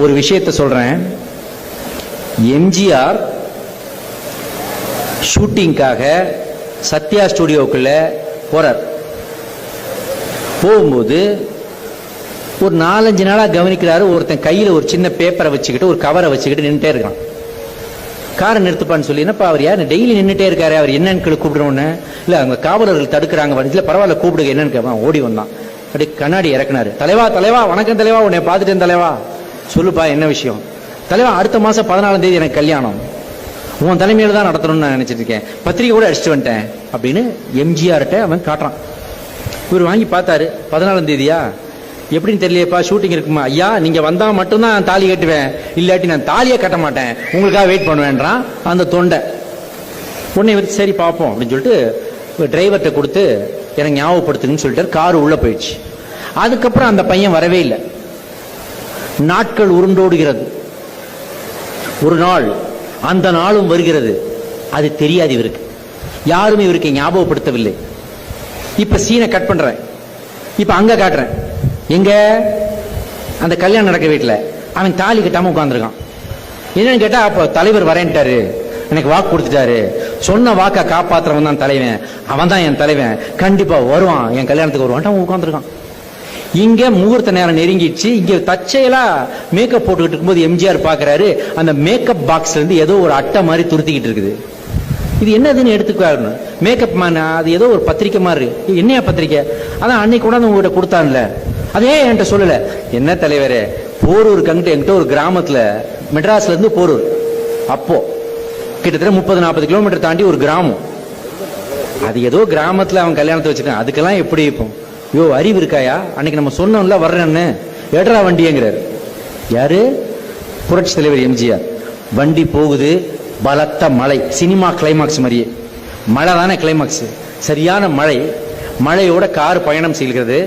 ஒரு விஷயத்தை சொல்றேன். எம்ஜிஆர் ஷூட்டிங்காக சத்யா ஸ்டுடியோக்குள்ள போறார். போகும்போது ஒரு 4-5 நாளா கவனிக்கிறாரு, ஒருத்தன் கையில ஒரு சின்ன பேப்பரை வச்சுக்கிட்டு ஒரு கவரை வச்சுக்கிட்டு நின்றுட்டே இருக்கான். காரை நிறுத்துப்பான்னு சொல்லி, என்னப்பா அவர் யார் டெய்லி நின்றுட்டே இருக்காரு, அவர் என்னன்னு கூப்பிடுறோன்னு. இல்ல அவங்க காவலர்கள் தடுக்கிறாங்க, இல்ல பரவாயில்ல கூப்பிடுங்க என்னன்னு கேட்பான். ஓடி வந்தான், அப்படி கண்ணாடி இறக்குனாரு. தலைவா தலைவா வணக்கம் தலைவா, உன்னை பார்த்துட்டேன் தலைவா. சொல்லுப்பா என்ன விஷயம்? தலைவா அடுத்த மாசம் 14ஆம் தேதி எனக்கு கல்யாணம், உன் தலைமையில தான் நடத்தணும்னு நான் நினைச்சிட்டு இருக்கேன், பத்திரிகை கூட அடிச்சுட்டு வந்துட்டேன் அப்படின்னு எம்ஜிஆர்ட்ட அவன் காட்டுறான். இவர் வாங்கி பார்த்தாரு. 14ஆம் தேதியா எப்படின்னு தெரியலையப்பா, ஷூட்டிங் இருக்குமா? ஐயா நீங்க வந்தா மட்டும்தான் நான் தாலி கட்டுவேன், இல்லாட்டி நான் தாலியை கட்ட மாட்டேன், உங்களுக்காக வெயிட் பண்ணுவேன்றான் அந்த தொண்டை. உடனே வந்து சரி பார்ப்போம் அப்படின்னு சொல்லிட்டு டிரைவர்கிட்ட கொடுத்து எனக்கு ஞாபகப்படுத்துங்கன்னு சொல்லிட்டு கார் உள்ள போயிடுச்சு. அதுக்கப்புறம் அந்த பையன் வரவே இல்லை. நாட்கள் உருண்டோடுகிறது. ஒரு நாள் அந்த நாளும் வருகிறது. அது தெரியாது இவருக்கு, யாருமே இவருக்கு ஞாபகப்படுத்தவில்லை. இப்ப சீனை கட் பண்றேன். இப்ப அங்க காட்டுறேன். எங்க அந்த கல்யாணம் நடக்க வீட்டுல அவன் தாலி கட்டாம உட்கார்ந்துருக்கான். என்னன்னு கேட்டா, அப்ப தலைவர் வரேன்ட்டாரு, எனக்கு வாக்கு கொடுத்துட்டாரு, சொன்ன வாக்கை காப்பாத்துறவன் தான் தலைவன், அவன் தான் என் தலைவன், கண்டிப்பா வருவான், என் கல்யாணத்துக்கு வருவான். அவன் உட்கார்ந்துருக்கான். இங்க முகூர்த்த நேரம் நெருங்கிடுச்சு. இங்க தச்சையெல்லா மேக்கப் போட்டுக்கிட்டு இருக்கும்போது எம்ஜிஆர் பாக்குறாரு, அந்த மேக்கப் பாக்ஸ்ல இருந்து ஏதோ ஒரு அட்டை மாதிரி துருத்திக்கிட்டு இருக்குது. இது என்னதுன்னு எடுத்துக்காரு. மேக்கப் மேன், அது ஏதோ ஒரு பத்திரிக்கை மாதிரி. என்னையா பத்திரிக்கை? அதான் அன்னைக்கு கூட உங்ககிட்ட கொடுத்தான்ல, அதே என்கிட்ட சொல்லல. என்ன தலைவரே, போரூர் கங்கிட்ட என்கிட்ட ஒரு கிராமத்துல, மெட்ராஸ்ல இருந்து போரூர், அப்போ கிட்டத்தட்ட 30-40 கிலோமீட்டர் தாண்டி ஒரு கிராமம். அது ஏதோ கிராமத்துல அவன் கல்யாணத்தை வச்சுட்டான். அதுக்கெல்லாம் எப்படி இப்போ யோ அறிவு இருக்காயா? அன்னைக்கு நம்ம சொன்னோம்ல வர்றேன்னு, ஏட்ரா வண்டிங்கிறாரு. யாரு? புரட்சி தலைவர் எம்ஜிஆர். வண்டி போகுது, பலத்த மழை, சினிமா கிளைமாக்ஸ் மாதிரியே. மழை தானே கிளைமாக்ஸ், சரியான மழை. மழையோட கார் பயணம் செய்கிறது.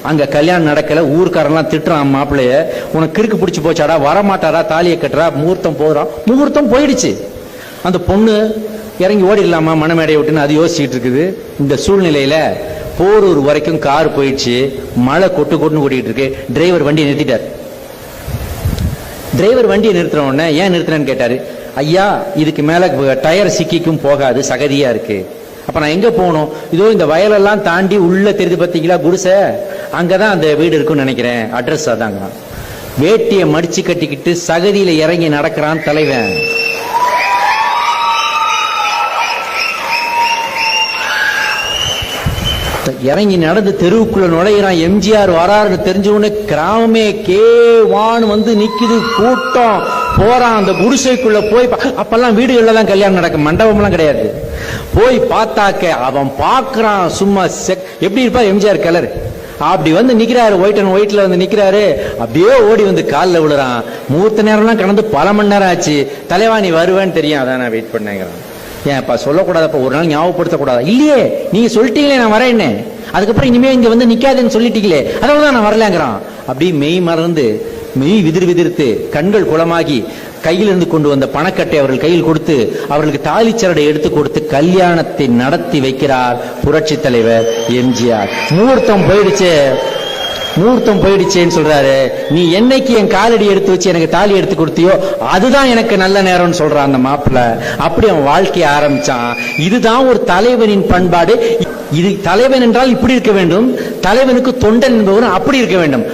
அங்க கல்யாணம் நடக்கல. ஊர்க்காரெல்லாம் திட்டுறான் மாப்பிள்ளைய, உனக்கு கிறுக்கு பிடிச்சு போச்சாடா, வரமாட்டாரா, தாலியை கட்டுறா. முகூர்த்தம் போறான். முகூர்த்தம் போயிடுச்சு. அந்த பொண்ணு இறங்கி ஓடிடலாமா மணமேடையை விட்டுன்னு அது யோசிச்சுட்டு இருக்குது. இந்த சூழ்நிலையில போரூர் வரைக்கும் கார் போயிடுச்சு. மழை கொட்டு கொட்டுன்னு ஓடிட்டு இருக்கு. டிரைவர் வண்டியை நிறுத்திட்டார். டிரைவர் வண்டியை நிறுத்தின உடனே ஏன் நிறுத்தினேன்னு கேட்டாரு. ஐயா இதுக்கு மேல டயர் சிக்கிக்கும், போகாது, சகதியா இருக்கு. அப்ப நான் எங்க போகணும்? இதோ இந்த வயலெல்லாம் தாண்டி உள்ள தெரிஞ்சு பார்த்தீங்களா குடிசை, அங்கதான் அந்த வீடு இருக்குன்னு நினைக்கிறேன், அட்ரஸ் அதாங்க. வேட்டியை மடிச்சு கட்டிக்கிட்டு சகதியில இறங்கி நடக்கிறான் தலைவன். இறங்கி நடந்து தெருவுக்குள்ள நுழைகிறான். எம்ஜிஆர் வராருன்னு தெரிஞ்ச உடனே கிராமமே கேவான்னு வந்து நிக்குது. கூட்டம் போறான். அந்த குடிசைக்குள்ள போய், அப்பெல்லாம் வீடுகள்ல தான் கல்யாணம் நடக்கும், மண்டபம் எல்லாம் கிடையாது. போய் பார்த்தாக்க அவன் பாக்குறான். சும்மா எப்படி இருப்பா எம்ஜிஆர் கலர். அப்படி வந்து நிக்கிறாரு, ஒயிட் அண்ட் ஒயிட்ல வந்து நிக்கிறாரு. அப்படியே ஓடி வந்து காலில் விழுறான். முகூர்த்த நேரம்லாம் கடந்து பல மணி நேரம் ஆச்சு. தலைவா நீ வருவேன்னு தெரியும், அதான் நான் வெயிட் பண்ணேங்கிறான். ஏன்ப்பா சொல்லக்கூடாதப்ப, ஒரு நாள் ஞாபகப்படுத்தக்கூடாது? இல்லையே நீங்க சொல்லிட்டீங்களே நான் வரேன்னு, அதுக்கப்புறம் இனிமே இங்க வந்து நிக்காதுன்னு சொல்லிட்டீங்களே, அதனாலதான் நான் வரலங்கிறான். அப்படி மெய் மறந்து, மெய் விதிர்த்து, கண்கள் குளமாகி, கையிலிருந்து கொண்டு வந்த பணக்கட்டை அவர்கள் கையில் கொடுத்து அவர்களுக்கு தாலிச்சரடை எடுத்து கொடுத்து கல்யாணத்தை நடத்தி வைக்கிறார் புரட்சி தலைவர் எம்ஜிஆர். முகூர்த்தம் போயிடுச்சு, முகூர்த்தம் போயிடுச்சேன்னு சொல்றாரு. நீ என்னைக்கு என் காலடி எடுத்து வச்சு எனக்கு தாலி எடுத்து கொடுத்தியோ அதுதான் எனக்கு நல்ல நேரம்னு சொல்றான் அந்த மாப்பிள்ள. அப்படி அவன் வாழ்க்கையை ஆரம்பிச்சான். இதுதான் ஒரு தலைவனின் பண்பாடு. இது தலைவன் என்றால் இப்படி இருக்க வேண்டும், தலைவனுக்கு தொண்டன் என்பவன் அப்படி இருக்க வேண்டும்.